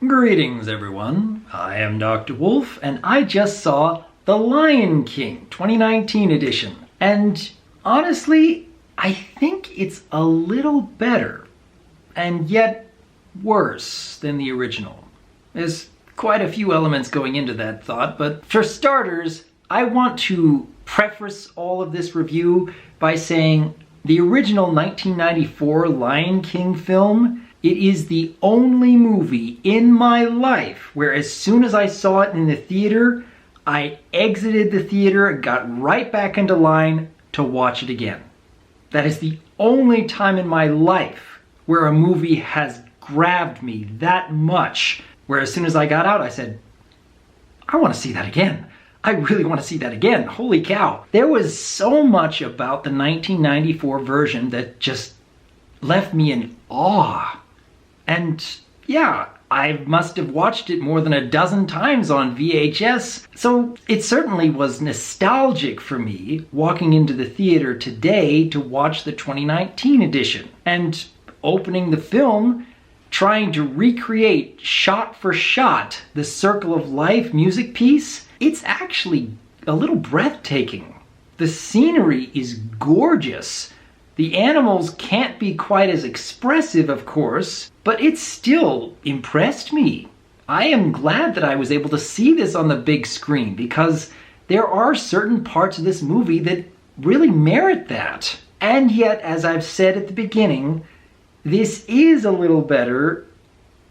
Greetings everyone, I am Dr. Wolf and I just saw The Lion King 2019 edition. And honestly, I think it's a little better and yet worse than the original. There's quite a few elements going into that thought, but for starters, I want to preface all of this review by saying the original 1994 Lion King film, it is the only movie in my life where as soon as I saw it in the theater, I exited the theater and got right back into line to watch it again. That is the only time in my life where a movie has grabbed me that much, where as soon as I got out, I said, I want to see that again. I really want to see that again. Holy cow. There was so much about the 1994 version that just left me in awe. And yeah, I must have watched it more than a dozen times on VHS, so it certainly was nostalgic for me walking into the theater today to watch the 2019 edition. And opening the film, trying to recreate shot for shot the Circle of Life music piece, it's actually a little breathtaking. The scenery is gorgeous. The animals can't be quite as expressive, of course, but it still impressed me. I am glad that I was able to see this on the big screen because there are certain parts of this movie that really merit that. And yet, as I've said at the beginning, this is a little better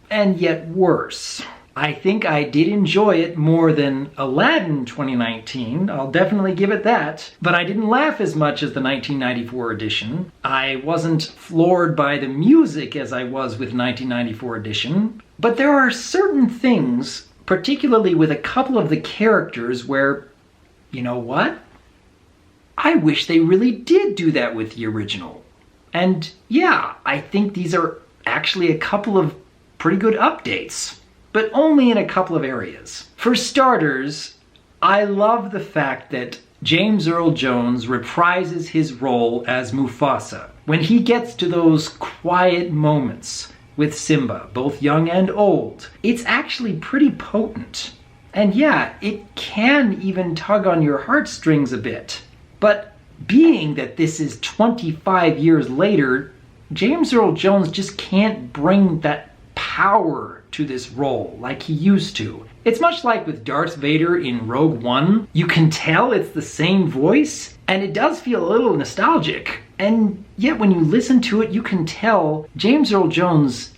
and yet worse. I think I did enjoy it more than Aladdin 2019, I'll definitely give it that, but I didn't laugh as much as the 1994 edition. I wasn't floored by the music as I was with 1994 edition, but there are certain things, particularly with a couple of the characters where, you know what? I wish they really did do that with the original. And yeah, I think these are actually a couple of pretty good updates, but only in a couple of areas. For starters, I love the fact that James Earl Jones reprises his role as Mufasa. When he gets to those quiet moments with Simba, both young and old, it's actually pretty potent. And yeah, it can even tug on your heartstrings a bit. But being that this is 25 years later, James Earl Jones just can't bring that power to this role like he used to. It's much like with Darth Vader in Rogue One. You can tell it's the same voice, and it does feel a little nostalgic. And yet when you listen to it, you can tell James Earl Jones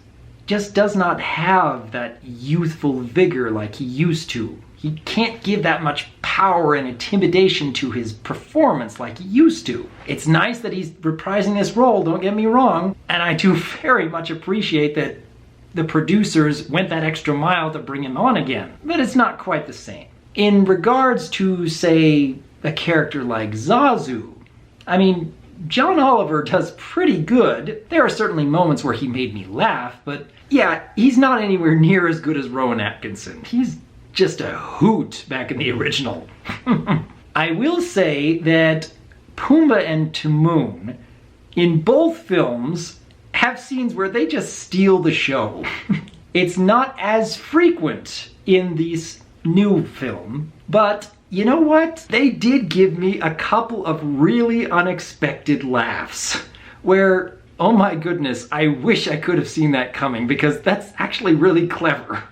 just does not have that youthful vigor like he used to. He can't give that much power and intimidation to his performance like he used to. It's nice that he's reprising this role, don't get me wrong, and I do very much appreciate that the producers went that extra mile to bring him on again, but it's not quite the same. In regards to, say, a character like Zazu, I mean, John Oliver does pretty good. There are certainly moments where he made me laugh, but yeah, he's not anywhere near as good as Rowan Atkinson. He's just a hoot back in the original. I will say that Pumbaa and Timon, in both films, have scenes where they just steal the show. It's not as frequent in this new film, but you know what? They did give me a couple of really unexpected laughs where, oh my goodness, I wish I could have seen that coming because that's actually really clever.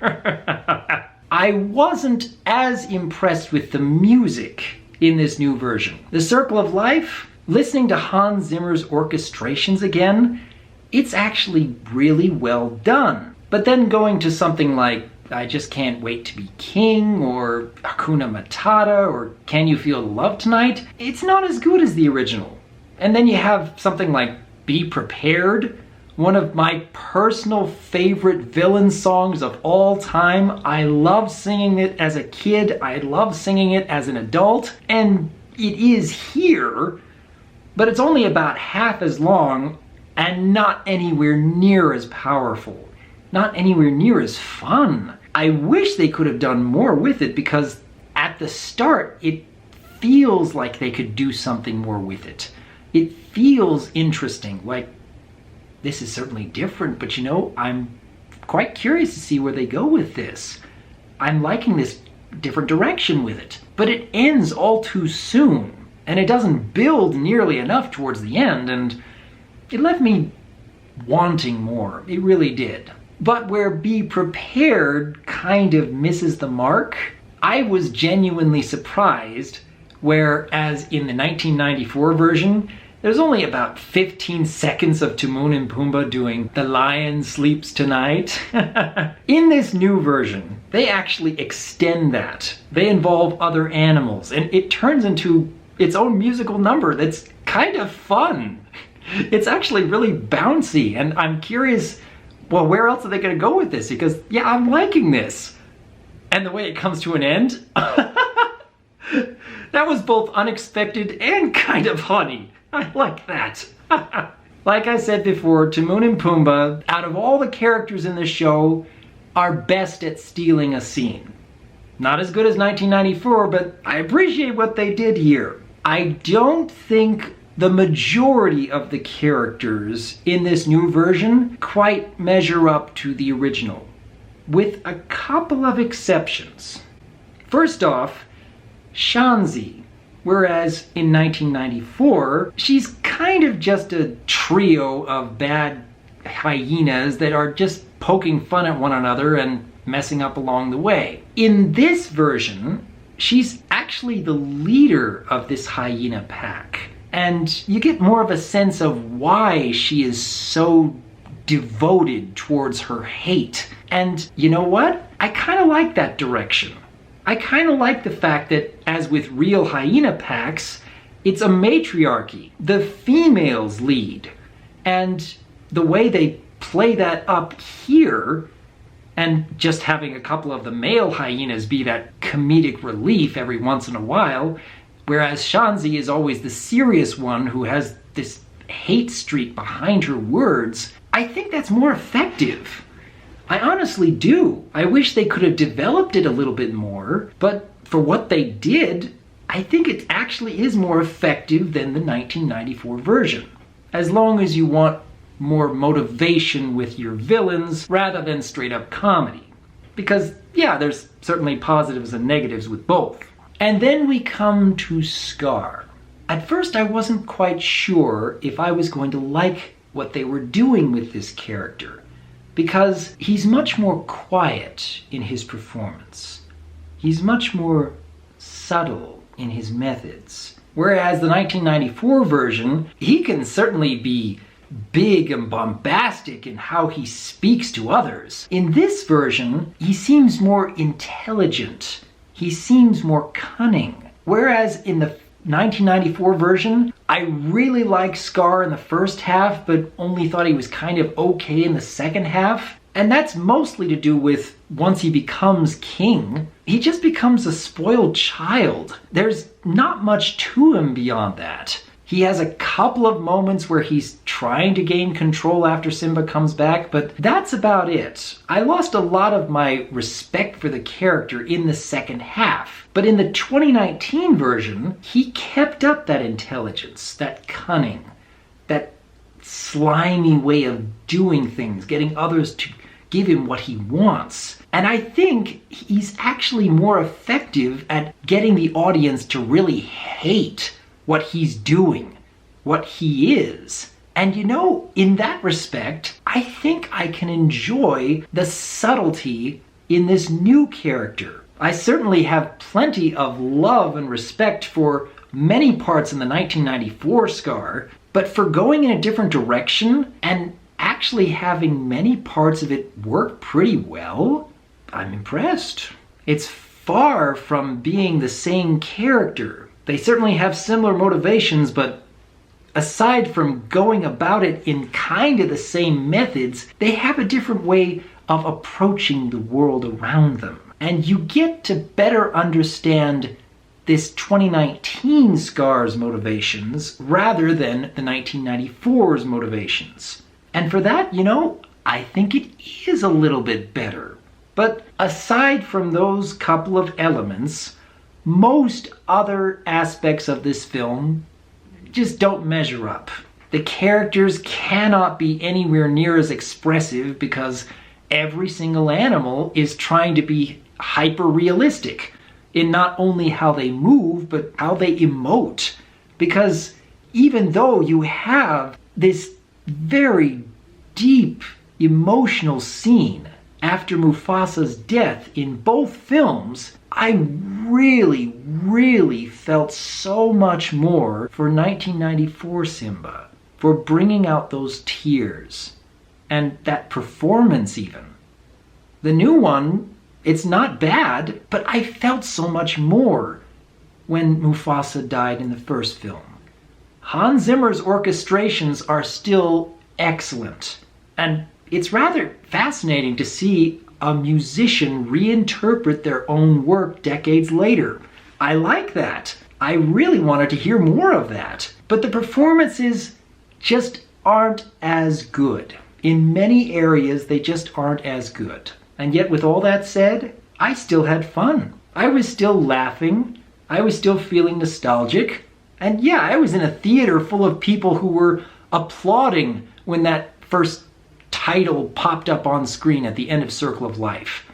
I wasn't as impressed with the music in this new version. The Circle of Life, listening to Hans Zimmer's orchestrations again, it's actually really well done. But then going to something like I Just Can't Wait to Be King or Hakuna Matata or Can You Feel the Love Tonight, it's not as good as the original. And then you have something like Be Prepared, one of my personal favorite villain songs of all time. I love singing it as a kid, I love singing it as an adult, and it is here, but it's only about half as long and not anywhere near as powerful, not anywhere near as fun. I wish they could have done more with it because at the start it feels like they could do something more with it. It feels interesting, like this is certainly different, but you know, I'm quite curious to see where they go with this. I'm liking this different direction with it, but it ends all too soon, and it doesn't build nearly enough towards the end, and it left me wanting more. It really did. But where Be Prepared kind of misses the mark, I was genuinely surprised, whereas in the 1994 version, there's only about 15 seconds of Timon and Pumbaa doing "The Lion Sleeps Tonight." In this new version, they actually extend that. They involve other animals, and it turns into its own musical number that's kind of fun. It's actually really bouncy, and I'm curious, well, where else are they going to go with this? Because, yeah, I'm liking this. And the way it comes to an end, that was both unexpected and kind of funny. I like that. Like I said before, Timon and Pumbaa, out of all the characters in this show, are best at stealing a scene. Not as good as 1994, but I appreciate what they did here. I don't think the majority of the characters in this new version quite measure up to the original, with a couple of exceptions. First off, Shanzi. Whereas in 1994, she's kind of just a trio of bad hyenas that are just poking fun at one another and messing up along the way. In this version, she's actually the leader of this hyena pack. And you get more of a sense of why she is so devoted towards her hate. And you know what? I kind of like that direction. I kind of like the fact that, as with real hyena packs, it's a matriarchy. The females lead. And the way they play that up here, and just having a couple of the male hyenas be that comedic relief every once in a while, whereas Shanzi is always the serious one who has this hate streak behind her words, I think that's more effective. I honestly do. I wish they could have developed it a little bit more, but for what they did, I think it actually is more effective than the 1994 version. As long as you want more motivation with your villains rather than straight up comedy. Because, yeah, there's certainly positives and negatives with both. And then we come to Skaar. At first I wasn't quite sure if I was going to like what they were doing with this character, because he's much more quiet in his performance. He's much more subtle in his methods. Whereas the 1994 version, he can certainly be big and bombastic in how he speaks to others. In this version, he seems more intelligent. He seems more cunning. Whereas in the 1994 version, I really liked Skaar in the first half, but only thought he was kind of okay in the second half. And that's mostly to do with, once he becomes king, he just becomes a spoiled child. There's not much to him beyond that. He has a couple of moments where he's trying to gain control after Simba comes back, but that's about it. I lost a lot of my respect for the character in the second half. But in the 2019 version, he kept up that intelligence, that cunning, that slimy way of doing things, getting others to give him what he wants. And I think he's actually more effective at getting the audience to really hate what he's doing, what he is. And you know, in that respect, I think I can enjoy the subtlety in this new character. I certainly have plenty of love and respect for many parts in the 1994 Skaar, but for going in a different direction and actually having many parts of it work pretty well, I'm impressed. It's far from being the same character. They certainly have similar motivations, but aside from going about it in kind of the same methods, they have a different way of approaching the world around them. And you get to better understand this 2019 Skaar's motivations rather than the 1994's motivations. And for that, you know, I think it is a little bit better. But aside from those couple of elements, most other aspects of this film just don't measure up. The characters cannot be anywhere near as expressive because every single animal is trying to be hyper realistic in not only how they move, but how they emote. Because even though you have this very deep emotional scene after Mufasa's death in both films, I really, really felt so much more for 1994 Simba, for bringing out those tears and that performance even. The new one, it's not bad, but I felt so much more when Mufasa died in the first film. Hans Zimmer's orchestrations are still excellent, and it's rather fascinating to see a musician reinterpret their own work decades later. I like that. I really wanted to hear more of that. But the performances just aren't as good. In many areas, they just aren't as good. And yet, with all that said, I still had fun. I was still laughing. I was still feeling nostalgic. And yeah, I was in a theater full of people who were applauding when that first title popped up on screen at the end of Circle of Life.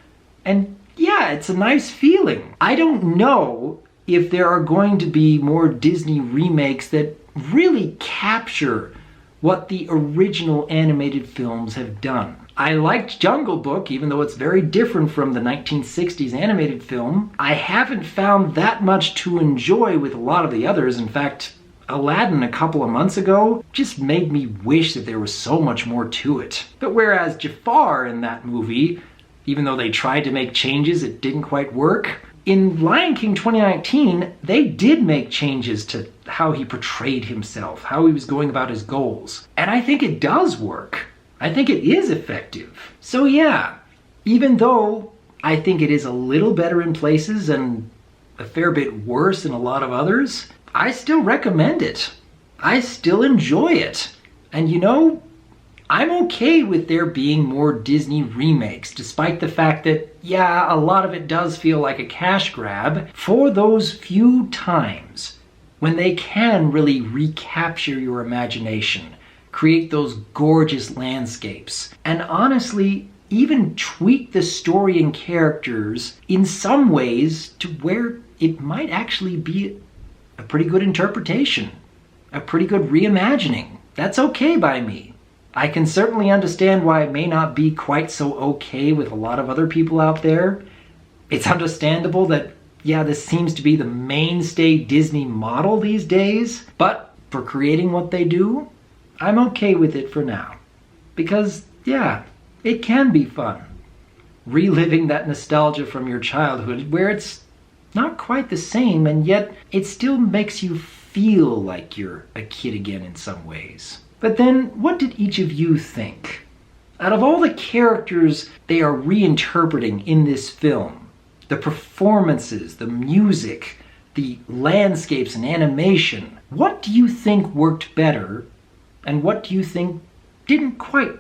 And yeah, it's a nice feeling. I don't know if there are going to be more Disney remakes that really capture what the original animated films have done. I liked Jungle Book, even though it's very different from the 1960s animated film. I haven't found that much to enjoy with a lot of the others. In fact, Aladdin a couple of months ago just made me wish that there was so much more to it. But whereas Jafar in that movie, even though they tried to make changes, it didn't quite work. In Lion King 2019, they did make changes to how he portrayed himself, how he was going about his goals. And I think it does work. I think it is effective. So yeah, even though I think it is a little better in places and a fair bit worse in a lot of others, I still recommend it. I still enjoy it. And you know, I'm okay with there being more Disney remakes, despite the fact that, yeah, a lot of it does feel like a cash grab, for those few times when they can really recapture your imagination, create those gorgeous landscapes, and honestly, even tweak the story and characters in some ways to where it might actually be a pretty good interpretation, a pretty good reimagining. That's okay by me. I can certainly understand why it may not be quite so okay with a lot of other people out there. It's understandable that, yeah, this seems to be the mainstay Disney model these days, but for creating what they do, I'm okay with it for now. Because, yeah, it can be fun. Reliving that nostalgia from your childhood where it's not quite the same, and yet it still makes you feel like you're a kid again in some ways. But then, what did each of you think? Out of all the characters they are reinterpreting in this film, the performances, the music, the landscapes and animation, what do you think worked better, and what do you think didn't quite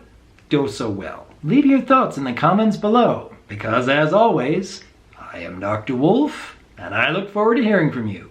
go so well? Leave your thoughts in the comments below, because as always, I am Dr. Wolf, and I look forward to hearing from you.